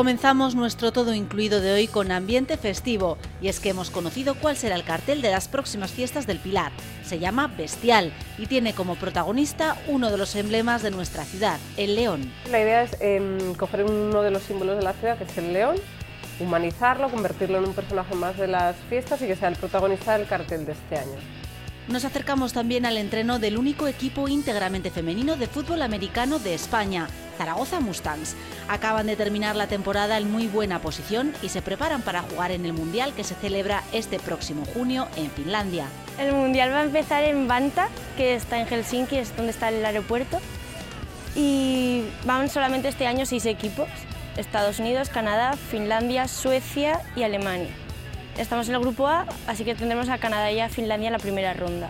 Comenzamos nuestro todo incluido de hoy con ambiente festivo, y es que hemos conocido cuál será el cartel de las próximas fiestas del Pilar. Se llama Bestial y tiene como protagonista uno de los emblemas de nuestra ciudad, el león. La idea es coger uno de los símbolos de la ciudad, que es el león, humanizarlo, convertirlo en un personaje más de las fiestas y que sea el protagonista del cartel de este año. Nos acercamos también al entreno del único equipo íntegramente femenino de fútbol americano de España, Zaragoza Mustangs. Acaban de terminar la temporada en muy buena posición y se preparan para jugar en el Mundial que se celebra este próximo junio en Finlandia. El Mundial va a empezar en Vantaa, que está en Helsinki, es donde está el aeropuerto, y van solamente este año 6 equipos: Estados Unidos, Canadá, Finlandia, Suecia y Alemania. Estamos en el grupo A, así que tendremos a Canadá y a Finlandia en la primera ronda.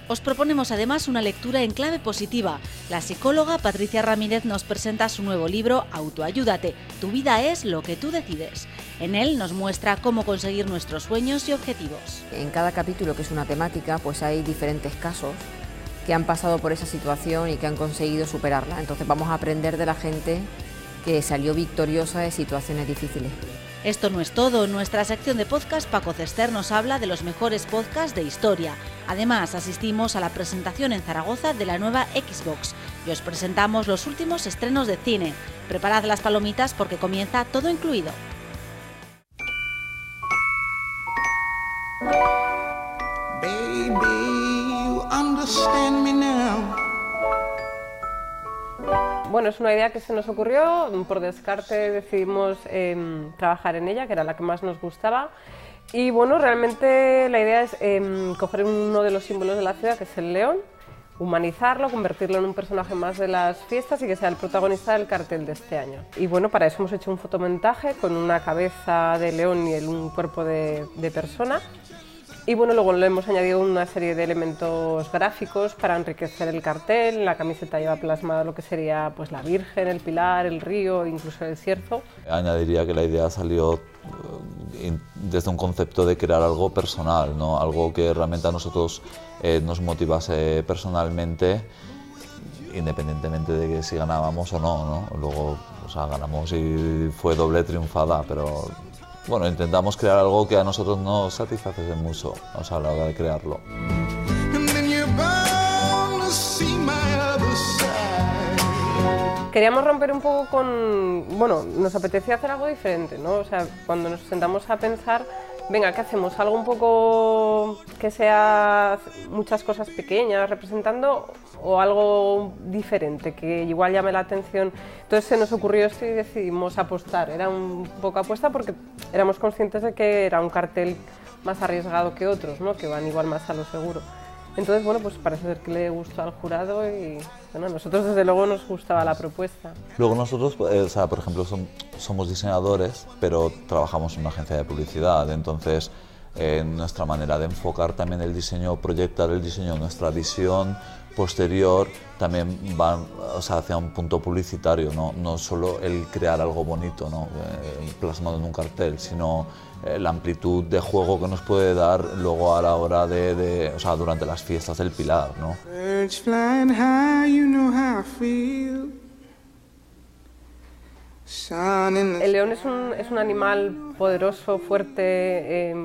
Os proponemos además una lectura en clave positiva. La psicóloga Patricia Ramírez nos presenta su nuevo libro Autoayúdate, tu vida es lo que tú decides. En él nos muestra cómo conseguir nuestros sueños y objetivos. En cada capítulo, que es una temática, pues hay diferentes casos que han pasado por esa situación y que han conseguido superarla. Entonces vamos a aprender de la gente que salió victoriosa de situaciones difíciles. Esto no es todo. En nuestra sección de podcast, Paco Cester nos habla de los mejores podcasts de historia. Además, asistimos a la presentación en Zaragoza de la nueva Xbox y os presentamos los últimos estrenos de cine. Preparad las palomitas porque comienza todo incluido. Baby, you understand me now. Bueno, es una idea que se nos ocurrió, por descarte decidimos trabajar en ella, que era la que más nos gustaba. Y bueno, realmente la idea es coger uno de los símbolos de la ciudad, que es el león, humanizarlo, convertirlo en un personaje más de las fiestas y que sea el protagonista del cartel de este año. Y bueno, para eso hemos hecho un fotomontaje con una cabeza de león y un cuerpo de persona. Y bueno, luego le hemos añadido una serie de elementos gráficos para enriquecer el cartel. La camiseta lleva plasmado lo que sería pues la Virgen, el Pilar, el río, incluso el Cierzo. Añadiría que la idea salió desde un concepto de crear algo personal, ¿no? Algo que realmente a nosotros nos motivase personalmente, independientemente de que si ganábamos o no, ¿no? Luego, o sea, ganamos y fue doble triunfada, pero bueno, intentamos crear algo que a nosotros nos satisface mucho, o sea, a la hora de crearlo. Queríamos romper un poco con... Bueno, nos apetecía hacer algo diferente, ¿no? O sea, cuando nos sentamos a pensar, venga, ¿qué hacemos? Algo un poco que sea muchas cosas pequeñas representando o algo diferente, que igual llame la atención. Entonces se nos ocurrió esto y decidimos apostar. Era un poco apuesta porque éramos conscientes de que era un cartel más arriesgado que otros, ¿no? Que van igual más a lo seguro. Entonces, bueno, pues parece ser que le gustó al jurado y bueno, a nosotros desde luego nos gustaba la propuesta. Luego nosotros, o sea, por ejemplo, somos diseñadores, pero trabajamos en una agencia de publicidad, entonces nuestra manera de enfocar también el diseño, proyectar el diseño, nuestra visión posterior también va, o sea, hacia un punto publicitario, no solo el crear algo bonito, ¿no? Plasmado en un cartel, sino la amplitud de juego que nos puede dar luego a la hora o sea, durante las fiestas del Pilar, ¿no? El león es un animal poderoso, fuerte,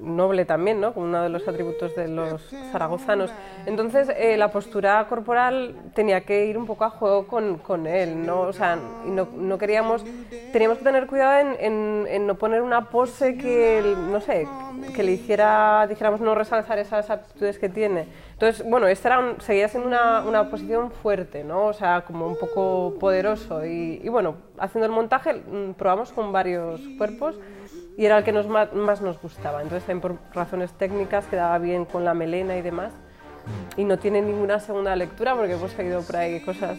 noble también, ¿no? Como uno de los atributos de los zaragozanos. Entonces la postura corporal tenía que ir un poco a juego con él, ¿no? O sea, no queríamos, teníamos que tener cuidado en no poner una pose que, no sé, que le hiciera, dijéramos, no resaltar esas aptitudes que tiene. Entonces, bueno, seguía siendo una posición fuerte, ¿no? O sea, como un poco poderoso. Y bueno, haciendo el montaje probamos con varios cuerpos y era el que más nos gustaba. Entonces, también por razones técnicas quedaba bien con la melena y demás. Y no tiene ninguna segunda lectura porque hemos seguido por ahí cosas.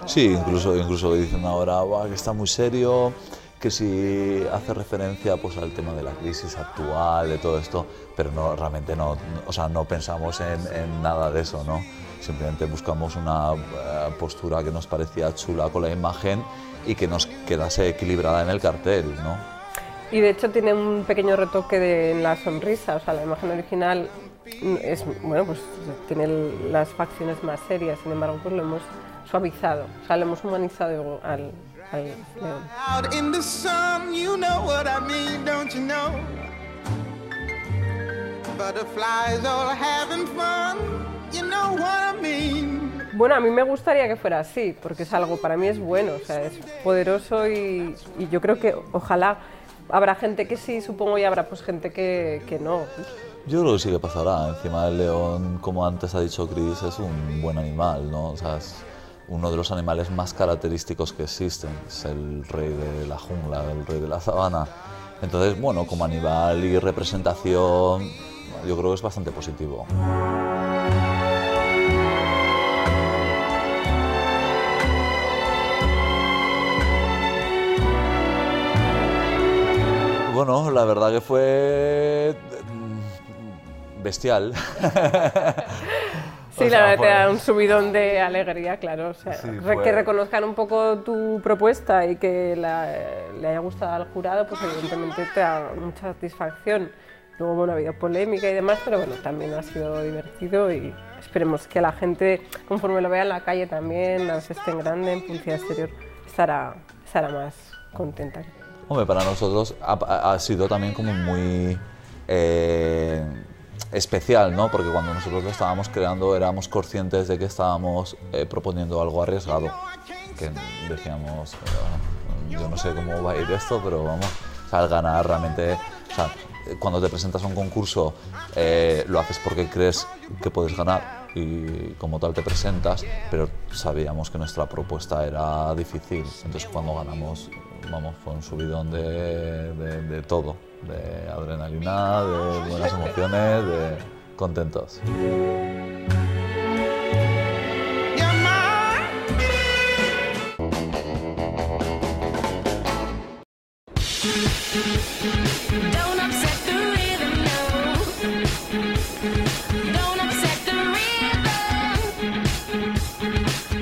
Sí, incluso dicen ahora que está muy serio, que si hace referencia pues al tema de la crisis actual, de todo esto, pero no, realmente no, o sea, no pensamos en nada de eso, ¿no? Simplemente buscamos una postura que nos parecía chula con la imagen y que nos quedase equilibrada en el cartel, ¿no? Y de hecho tiene un pequeño retoque en la sonrisa, o sea, la imagen original es, bueno, pues tiene las facciones más serias, sin embargo, pues lo hemos suavizado, o sea, lo hemos humanizado al al león. Out in the sun, you know what I mean, don't you know? Butterflies all having fun, you know what I mean. Bueno, a mí me gustaría que fuera así, porque es algo, para mí es bueno, o sea, es poderoso y yo creo que ojalá habrá gente que sí, supongo, y habrá pues gente que no. Yo creo que sí que pasará. Encima el león, como antes ha dicho Chris, es un buen animal, ¿no? O sea, es uno de los animales más característicos que existen. Es el rey de la jungla, el rey de la sabana. Entonces, bueno, como animal y representación, yo creo que es bastante positivo. Bueno, la verdad que fue bestial. Sí, la verdad te da un subidón de alegría, claro. O sea, Sí, que reconozcan un poco tu propuesta y que le haya gustado al jurado, pues evidentemente te da mucha satisfacción. Luego, bueno, ha habido polémica y demás, pero bueno, también ha sido divertido y esperemos que la gente, conforme lo vea en la calle también, a veces esté en grande, en publicidad exterior, estará más contenta. Hombre, para nosotros ha sido también como muy especial, ¿no? Porque cuando nosotros lo estábamos creando éramos conscientes de que estábamos proponiendo algo arriesgado, que decíamos, yo no sé cómo va a ir esto, pero vamos, o sea, al ganar realmente, o sea, cuando te presentas a un concurso lo haces porque crees que puedes ganar y como tal te presentas, pero sabíamos que nuestra propuesta era difícil, entonces cuando ganamos, vamos, fue un subidón de todo, de adrenalina, de buenas emociones, de contentos.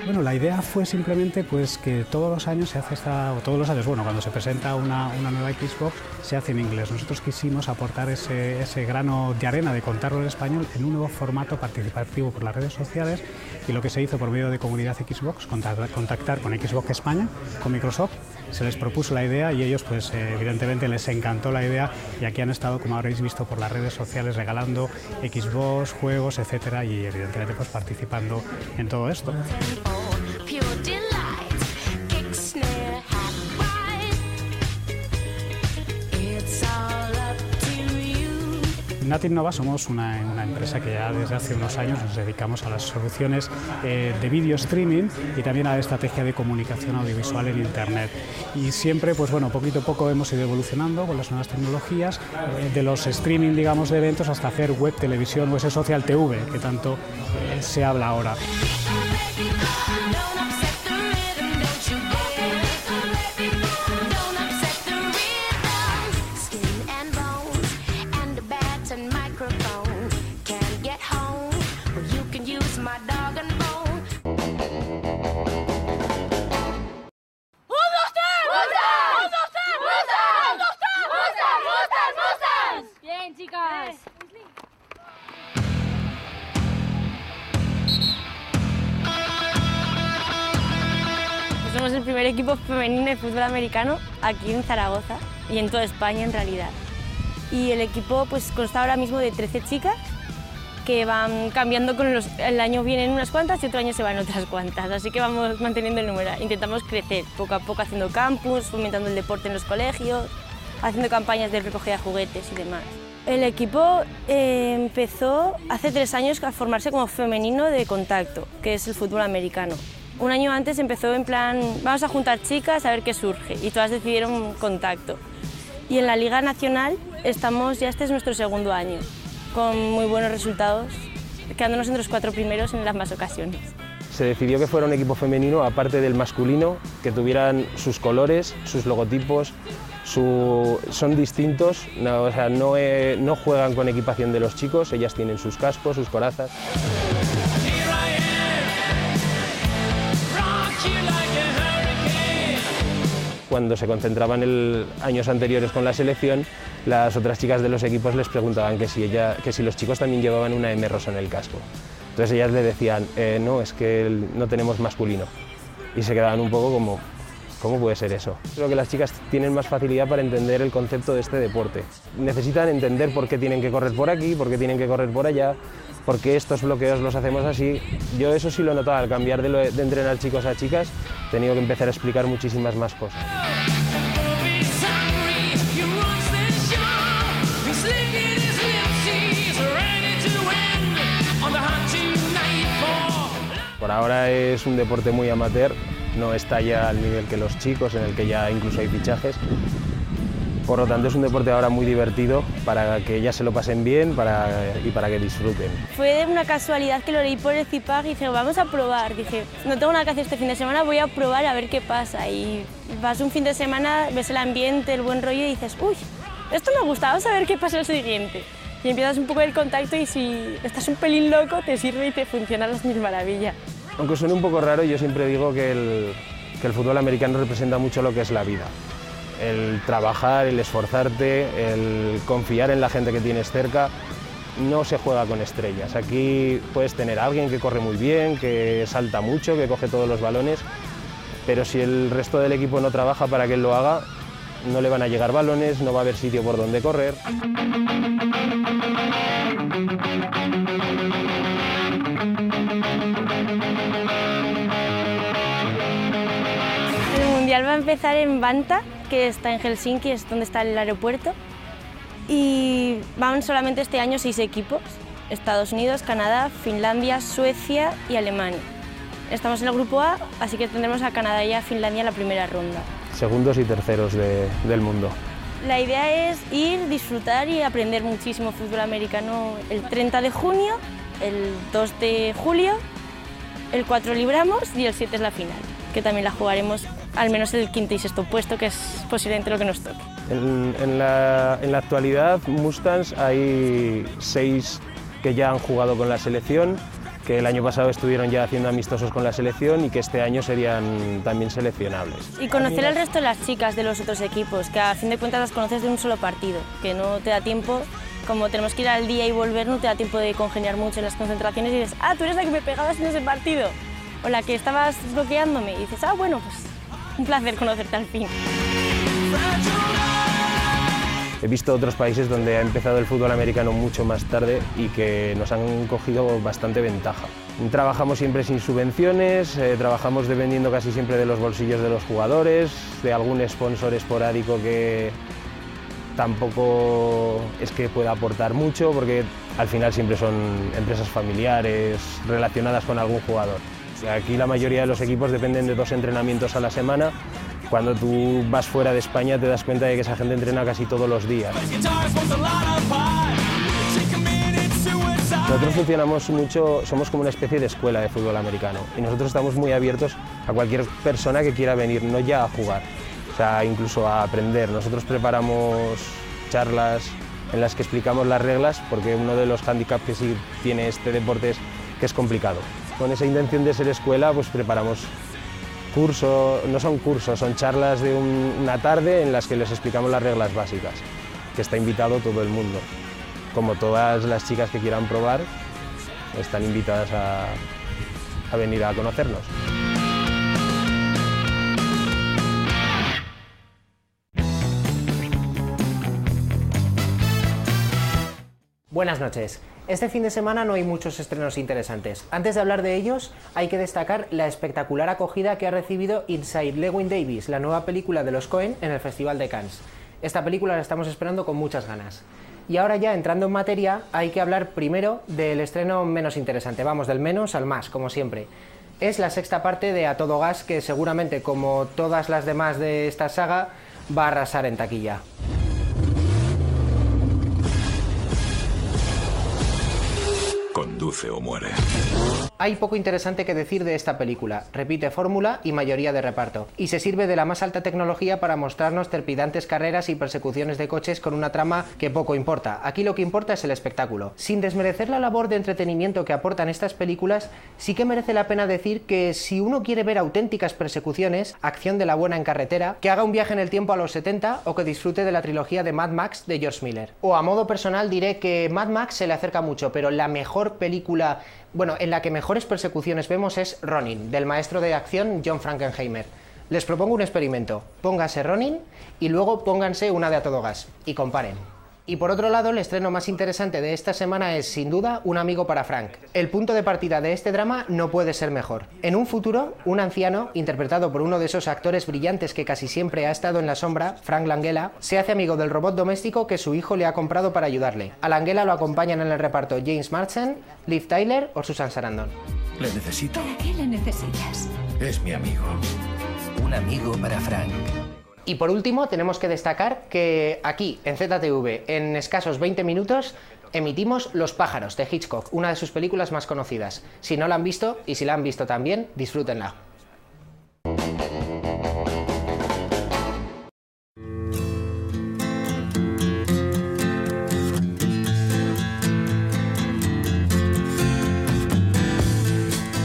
Bueno, la idea fue simplemente pues que todos los años se hace bueno, cuando se presenta una nueva Xbox se hace en inglés. Nosotros quisimos aportar ese grano de arena de contarlo en español en un nuevo formato participativo por las redes sociales, y lo que se hizo por medio de Comunidad Xbox, contactar con Xbox España, con Microsoft. Se les propuso la idea y ellos, pues evidentemente les encantó la idea, y aquí han estado, como habréis visto, por las redes sociales regalando Xbox, juegos, etcétera, y evidentemente pues participando en todo esto. Natinnova somos una empresa que ya desde hace unos años nos dedicamos a las soluciones de vídeo streaming y también a la estrategia de comunicación audiovisual en Internet. Y siempre, pues bueno, poquito a poco hemos ido evolucionando con las nuevas tecnologías, de los streaming, digamos, de eventos hasta hacer web, televisión o ese social TV que tanto se habla ahora. Somos el primer equipo femenino de fútbol americano aquí en Zaragoza y en toda España en realidad. Y el equipo pues consta ahora mismo de 13 chicas que van cambiando el año vienen unas cuantas y otro año se van otras cuantas, así que vamos manteniendo el número. Intentamos crecer poco a poco haciendo campus, fomentando el deporte en los colegios, haciendo campañas de recogida de juguetes y demás. El equipo empezó hace 3 años a formarse como femenino de contacto, que es el fútbol americano. Un año antes empezó en plan, vamos a juntar chicas a ver qué surge, y todas decidieron contacto. Y en la Liga Nacional estamos, ya este es nuestro 2º año, con muy buenos resultados, quedándonos entre los 4 primeros en las más ocasiones. Se decidió que fuera un equipo femenino, aparte del masculino, que tuvieran sus colores, sus logotipos, son distintos, no, o sea, no juegan con equipación de los chicos, ellas tienen sus cascos, sus corazas. Cuando se concentraban años anteriores con la selección, las otras chicas de los equipos les preguntaban que si los chicos también llevaban una M rosa en el casco. Entonces ellas le decían, no, es que no tenemos masculino. Y se quedaban un poco como, ¿Cómo puede ser eso? Creo que las chicas tienen más facilidad para entender el concepto de este deporte. Necesitan entender por qué tienen que correr por aquí, por qué tienen que correr por allá, por qué estos bloqueos los hacemos así. Yo eso sí lo he notado, al cambiar de entrenar chicos a chicas, he tenido que empezar a explicar muchísimas más cosas. Por ahora es un deporte muy amateur, no está ya al nivel que los chicos, en el que ya incluso hay fichajes. Por lo tanto es un deporte ahora muy divertido para que ellas se lo pasen bien y para que disfruten. Fue una casualidad que lo leí por el CIPAG y dije, vamos a probar. Dije, no tengo nada que hacer este fin de semana, voy a probar a ver qué pasa. Y vas un fin de semana, ves el ambiente, el buen rollo y dices, uy, esto me gusta, vamos a ver qué pasa el siguiente. Y empiezas un poco el contacto y si estás un pelín loco te sirve y te funciona a las mil maravillas. Aunque suene un poco raro, yo siempre digo que el fútbol americano representa mucho lo que es la vida. El trabajar, el esforzarte, el confiar en la gente que tienes cerca, no se juega con estrellas. Aquí puedes tener a alguien que corre muy bien, que salta mucho, que coge todos los balones, pero si el resto del equipo no trabaja para que él lo haga, no le van a llegar balones, no va a haber sitio por donde correr. El Mundial va a empezar en Vantaa, que está en Helsinki, es donde está el aeropuerto, y van solamente este año 6 equipos, Estados Unidos, Canadá, Finlandia, Suecia y Alemania. Estamos en el grupo A, así que tendremos a Canadá y a Finlandia en la primera ronda. Segundos y terceros del mundo. La idea es ir, disfrutar y aprender muchísimo fútbol americano el 30 de junio, el 2 de julio, el 4 libramos y el 7 es la final, que también la jugaremos al menos el quinto y sexto puesto, que es posiblemente lo que nos toque. En la actualidad, Mustangs, hay 6 que ya han jugado con la selección, que el año pasado estuvieron ya haciendo amistosos con la selección y que este año serían también seleccionables. Y conocer al resto de las chicas de los otros equipos, que a fin de cuentas las conoces de un solo partido, que no te da tiempo, como tenemos que ir al día y volver, no te da tiempo de congeniar mucho en las concentraciones y dices, ah, tú eres la que me pegabas en ese partido, o la que estabas bloqueándome, y dices, ah, bueno, pues un placer conocerte al fin. He visto otros países donde ha empezado el fútbol americano mucho más tarde y que nos han cogido bastante ventaja. Trabajamos siempre sin subvenciones, trabajamos dependiendo casi siempre de los bolsillos de los jugadores, de algún sponsor esporádico que tampoco es que pueda aportar mucho, porque al final siempre son empresas familiares relacionadas con algún jugador. Aquí la mayoría de los equipos dependen de 2 entrenamientos a la semana. Cuando tú vas fuera de España te das cuenta de que esa gente entrena casi todos los días. Nosotros funcionamos mucho, somos como una especie de escuela de fútbol americano y nosotros estamos muy abiertos a cualquier persona que quiera venir, no ya a jugar, o sea, incluso a aprender. Nosotros preparamos charlas en las que explicamos las reglas, porque uno de los hándicaps que sí tiene este deporte es que es complicado. Con esa intención de ser escuela, pues preparamos cursos, no son cursos, son charlas de una tarde en las que les explicamos las reglas básicas, que está invitado todo el mundo. Como todas las chicas que quieran probar, están invitadas a venir a conocernos. Buenas noches. Este fin de semana no hay muchos estrenos interesantes. Antes de hablar de ellos, hay que destacar la espectacular acogida que ha recibido Inside Llewyn Davis, la nueva película de los Coen en el Festival de Cannes. Esta película la estamos esperando con muchas ganas. Y ahora ya entrando en materia, hay que hablar primero del estreno menos interesante. Vamos del menos al más, como siempre. Es la 6ª parte de A Todo Gas, que seguramente, como todas las demás de esta saga, va a arrasar en taquilla. Conduce o muere. Hay poco interesante que decir de esta película. Repite fórmula y mayoría de reparto, y se sirve de la más alta tecnología para mostrarnos trepidantes carreras y persecuciones de coches con una trama que poco importa. Aquí lo que importa es el espectáculo. Sin desmerecer la labor de entretenimiento que aportan estas películas, sí que merece la pena decir que si uno quiere ver auténticas persecuciones, acción de la buena en carretera, que haga un viaje en el tiempo a los 70 o que disfrute de la trilogía de Mad Max de George Miller. O a modo personal diré que Mad Max se le acerca mucho, pero la mejor película, bueno, en la que mejores persecuciones vemos es Ronin, del maestro de acción John Frankenheimer. Les propongo un experimento. Póngase Ronin y luego pónganse una de A Todo Gas y comparen. Y por otro lado, el estreno más interesante de esta semana es, sin duda, Un amigo para Frank. El punto de partida de este drama no puede ser mejor. En un futuro, un anciano, interpretado por uno de esos actores brillantes que casi siempre ha estado en la sombra, Frank Langella, se hace amigo del robot doméstico que su hijo le ha comprado para ayudarle. A Langella lo acompañan en el reparto James Marsden, Liv Tyler o Susan Sarandon. ¿Le necesito? ¿Para qué le necesitas? Es mi amigo. Un amigo para Frank. Y por último, tenemos que destacar que aquí, en ZTV, en escasos 20 minutos, emitimos Los pájaros, de Hitchcock, una de sus películas más conocidas. Si no la han visto, y si la han visto también, disfrútenla.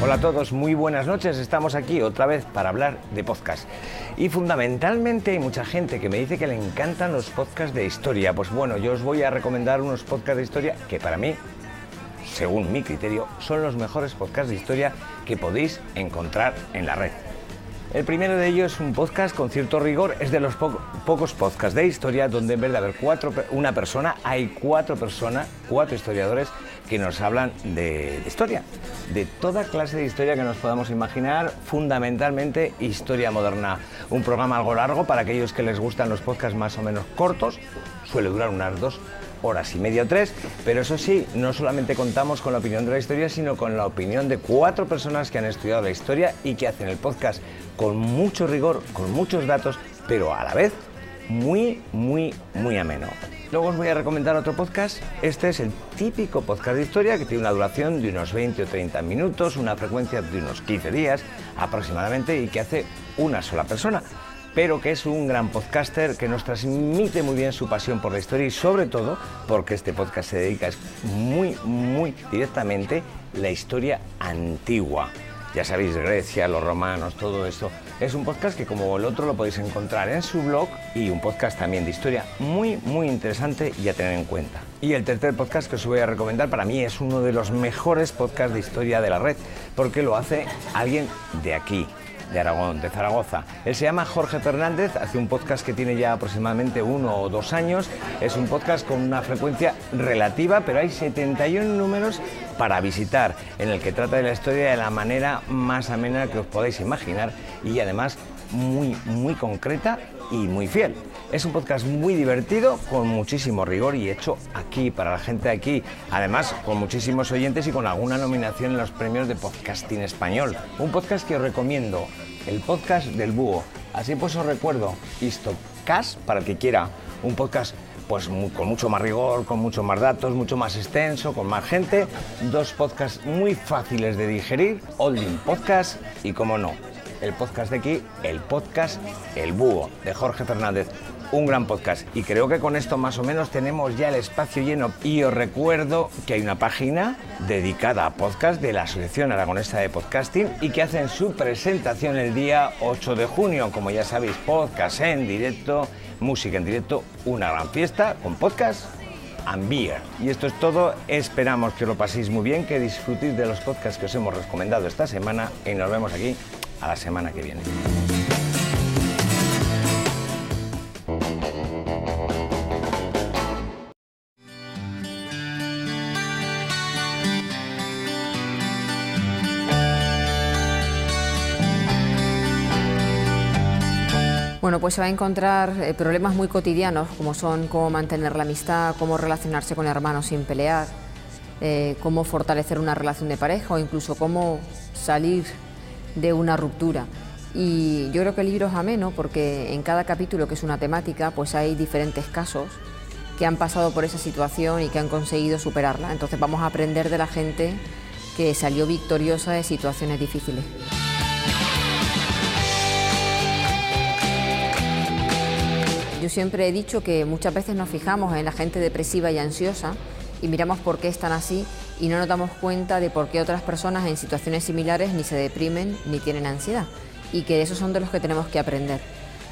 Hola a todos, muy buenas noches. Estamos aquí otra vez para hablar de podcast. Y fundamentalmente hay mucha gente que me dice que le encantan los podcasts de historia. Pues bueno, yo os voy a recomendar unos podcasts de historia que para mí, según mi criterio, son los mejores podcasts de historia que podéis encontrar en la red. El primero de ellos es un podcast con cierto rigor, es de los pocos podcasts de historia donde en vez de haber hay cuatro historiadores que nos hablan de historia, de toda clase de historia que nos podamos imaginar, fundamentalmente historia moderna. Un programa algo largo para aquellos que les gustan los podcasts más o menos cortos, suele durar unas 2 horas y media o 3, pero eso sí, no solamente contamos con la opinión de la historia, sino con la opinión de 4 personas que han estudiado la historia y que hacen el podcast con mucho rigor, con muchos datos, pero a la vez muy ameno. Luego os voy a recomendar otro podcast. Este es el típico podcast de historia que tiene una duración de unos 20 o 30 minutos, una frecuencia de unos 15 días aproximadamente y que hace una sola persona, pero que es un gran podcaster que nos transmite muy bien su pasión por la historia y sobre todo porque este podcast se dedica muy directamente a la historia antigua. Ya sabéis, Grecia, los romanos, todo esto. Es un podcast que, como el otro, lo podéis encontrar en su blog y un podcast también de historia muy interesante y a tener en cuenta. Y el tercer podcast que os voy a recomendar para mí es uno de los mejores podcasts de historia de la red, porque lo hace alguien de aquí, de Aragón, de Zaragoza. Él se llama Jorge Fernández, hace un podcast que tiene ya aproximadamente 1 o 2 años. Es un podcast con una frecuencia relativa, pero hay 71 números para visitar, en el que trata de la historia de la manera más amena que os podáis imaginar y además muy concreta y muy fiel. Es un podcast muy divertido, con muchísimo rigor y hecho aquí, para la gente de aquí. Además, con muchísimos oyentes y con alguna nominación en los premios de podcasting español. Un podcast que os recomiendo, el podcast del Búho. Así pues os recuerdo, Histocast, para el que quiera un podcast pues con mucho más rigor, con mucho más datos, mucho más extenso, con más gente. 2 podcasts muy fáciles de digerir, Olding Podcast y, como no, el podcast de aquí, el podcast El Búho, de Jorge Fernández. Un gran podcast y creo que con esto más o menos tenemos ya el espacio lleno. Y os recuerdo que hay una página dedicada a podcast de la Asociación Aragonesa de Podcasting y que hacen su presentación el día 8 de junio. Como ya sabéis, podcast en directo, música en directo, una gran fiesta con podcast and beer. Y esto es todo, esperamos que lo paséis muy bien, que disfrutéis de los podcasts que os hemos recomendado esta semana y nos vemos aquí a la semana que viene. Bueno, pues se va a encontrar problemas muy cotidianos, como son cómo mantener la amistad, cómo relacionarse con hermanos sin pelear, cómo fortalecer una relación de pareja o incluso cómo salir de una ruptura. Y yo creo que el libro es ameno porque en cada capítulo, que es una temática, pues hay diferentes casos que han pasado por esa situación y que han conseguido superarla. Entonces vamos a aprender de la gente que salió victoriosa de situaciones difíciles. Yo siempre he dicho que muchas veces nos fijamos en la gente depresiva y ansiosa y miramos por qué están así y no nos damos cuenta de por qué otras personas en situaciones similares ni se deprimen ni tienen ansiedad, y que esos son de los que tenemos que aprender.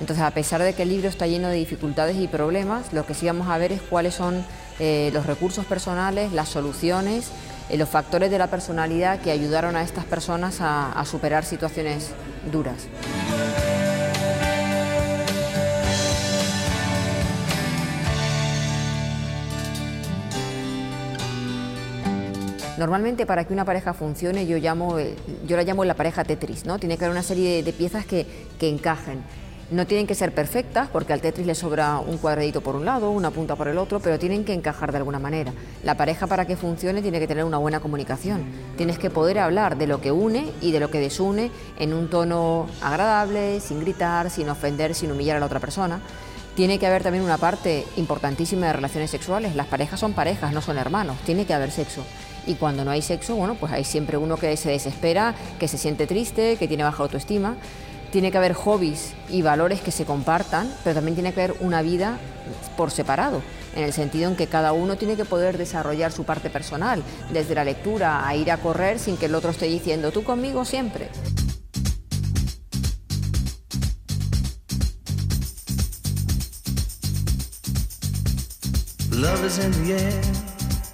Entonces, a pesar de que el libro está lleno de dificultades y problemas, lo que sí vamos a ver es cuáles son los recursos personales, las soluciones, los factores de la personalidad que ayudaron a estas personas a superar situaciones duras. Normalmente para que una pareja funcione yo la llamo la pareja Tetris, ¿no? Tiene que haber una serie de piezas que encajen. No tienen que ser perfectas porque al Tetris le sobra un cuadradito por un lado, una punta por el otro, pero tienen que encajar de alguna manera. La pareja para que funcione tiene que tener una buena comunicación. Tienes que poder hablar de lo que une y de lo que desune en un tono agradable, sin gritar, sin ofender, sin humillar a la otra persona. Tiene que haber también una parte importantísima de relaciones sexuales. Las parejas son parejas, no son hermanos. Tiene que haber sexo. Y cuando no hay sexo, bueno, pues hay siempre uno que se desespera, que se siente triste, que tiene baja autoestima. Tiene que haber hobbies y valores que se compartan, pero también tiene que haber una vida por separado, en el sentido en que cada uno tiene que poder desarrollar su parte personal, desde la lectura a ir a correr sin que el otro esté diciendo tú conmigo siempre.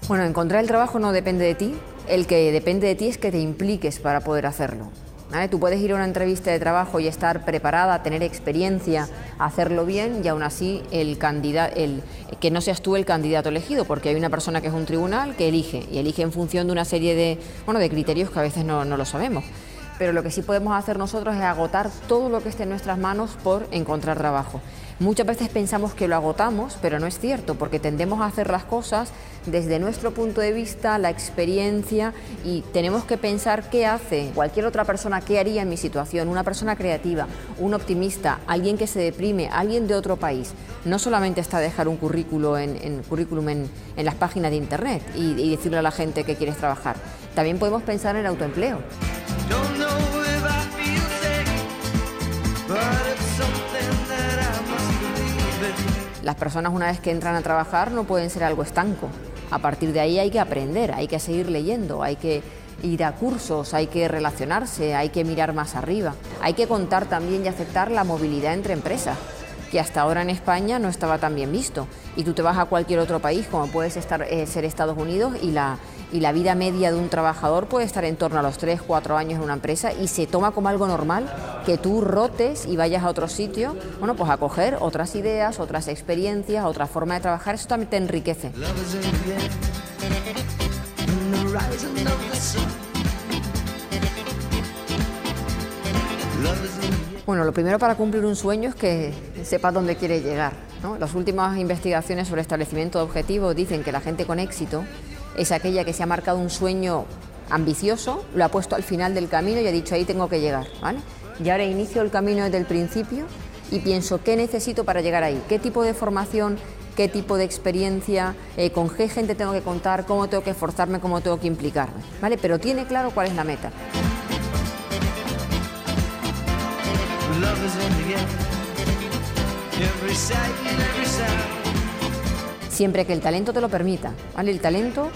Bueno, encontrar el trabajo no depende de ti, el que depende de ti es que te impliques para poder hacerlo. ¿Vale? Tú puedes ir a una entrevista de trabajo y estar preparada, tener experiencia, hacerlo bien y aún así que no seas tú el candidato elegido, porque hay una persona que es un tribunal que elige y elige en función de una serie de criterios que a veces no lo sabemos. Pero lo que sí podemos hacer nosotros es agotar todo lo que esté en nuestras manos por encontrar trabajo. Muchas veces pensamos que lo agotamos, pero no es cierto, porque tendemos a hacer las cosas desde nuestro punto de vista, la experiencia, y tenemos que pensar qué hace cualquier otra persona, qué haría en mi situación, una persona creativa, un optimista, alguien que se deprime, alguien de otro país. No solamente está dejar un currículum en las páginas de internet y decirle a la gente que quieres trabajar. También podemos pensar en el autoempleo. Las personas una vez que entran a trabajar no pueden ser algo estanco. A partir de ahí hay que aprender, hay que seguir leyendo, hay que ir a cursos, hay que relacionarse, hay que mirar más arriba. Hay que contar también y aceptar la movilidad entre empresas, que hasta ahora en España no estaba tan bien visto. Y tú te vas a cualquier otro país, como puede ser Estados Unidos, y la vida media de un trabajador puede estar en torno a los 3-4 años en una empresa y se toma como algo normal que tú rotes y vayas a otro sitio, bueno, pues a coger otras ideas, otras experiencias, otra forma de trabajar. Eso también te enriquece. Bueno, lo primero para cumplir un sueño es que sepas dónde quieres llegar, ¿no? Las últimas investigaciones sobre establecimiento de objetivos dicen que la gente con éxito es aquella que se ha marcado un sueño ambicioso, lo ha puesto al final del camino y ha dicho ahí tengo que llegar, ¿vale? Y ahora inicio el camino desde el principio y pienso qué necesito para llegar ahí, qué tipo de formación, qué tipo de experiencia, con qué gente tengo que contar, cómo tengo que esforzarme, cómo tengo que implicarme, ¿vale? Pero tiene claro cuál es la meta. Siempre que el talento te lo permita, ¿vale? El talento,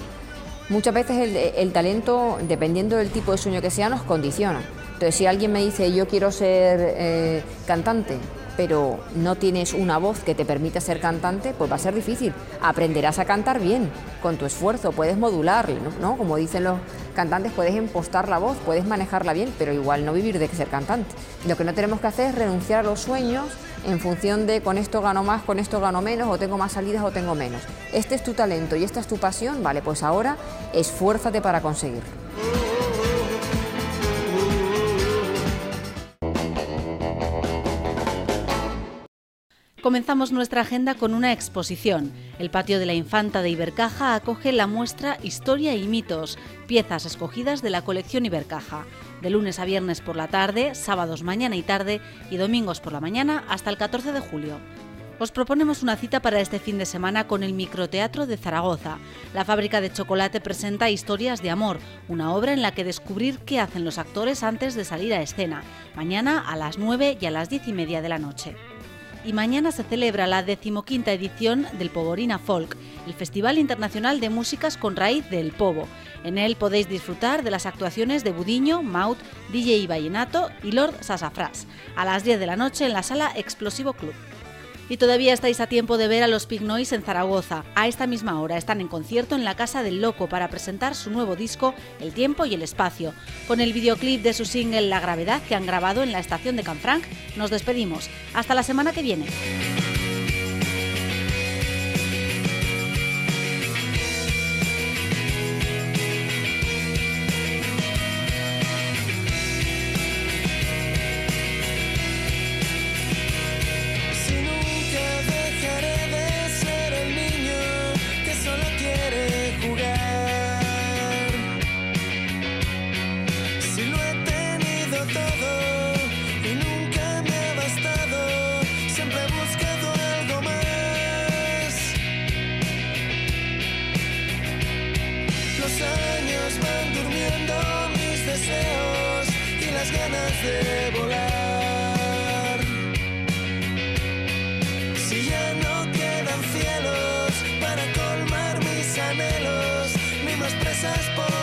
muchas veces el talento, dependiendo del tipo de sueño que sea, nos condiciona. Entonces, si alguien me dice yo quiero ser cantante, pero no tienes una voz que te permita ser cantante, pues va a ser difícil. Aprenderás a cantar bien, con tu esfuerzo, puedes modularlo, ¿no? Como dicen los cantantes, puedes impostar la voz, puedes manejarla bien, pero igual no vivir de ser cantante. Lo que no tenemos que hacer es renunciar a los sueños en función de con esto gano más, con esto gano menos, o tengo más salidas o tengo menos. Este es tu talento y esta es tu pasión, vale, pues ahora esfuérzate para conseguirlo. Comenzamos nuestra agenda con una exposición. El patio de la Infanta de Ibercaja acoge la muestra Historia y mitos, piezas escogidas de la colección Ibercaja, de lunes a viernes por la tarde, sábados mañana y tarde y domingos por la mañana hasta el 14 de julio. Os proponemos una cita para este fin de semana con el Microteatro de Zaragoza. La fábrica de chocolate presenta Historias de amor, una obra en la que descubrir qué hacen los actores antes de salir a escena, mañana a las 9 y a las 10:30 de la noche. Y mañana se celebra la 15ª edición del Poborina Folk, el Festival Internacional de Músicas con raíz del Pobo. En él podéis disfrutar de las actuaciones de Budiño, Maut, DJ Vallenato y Lord Sassafras, a las 10 de la noche en la Sala Explosivo Club. Y todavía estáis a tiempo de ver a los Pig Noise en Zaragoza. A esta misma hora están en concierto en la Casa del Loco para presentar su nuevo disco El tiempo y el espacio. Con el videoclip de su single La gravedad que han grabado en la estación de Canfranc, nos despedimos. Hasta la semana que viene. las ganas de volar. Si ya no quedan cielos para colmar mis anhelos, ni más presas por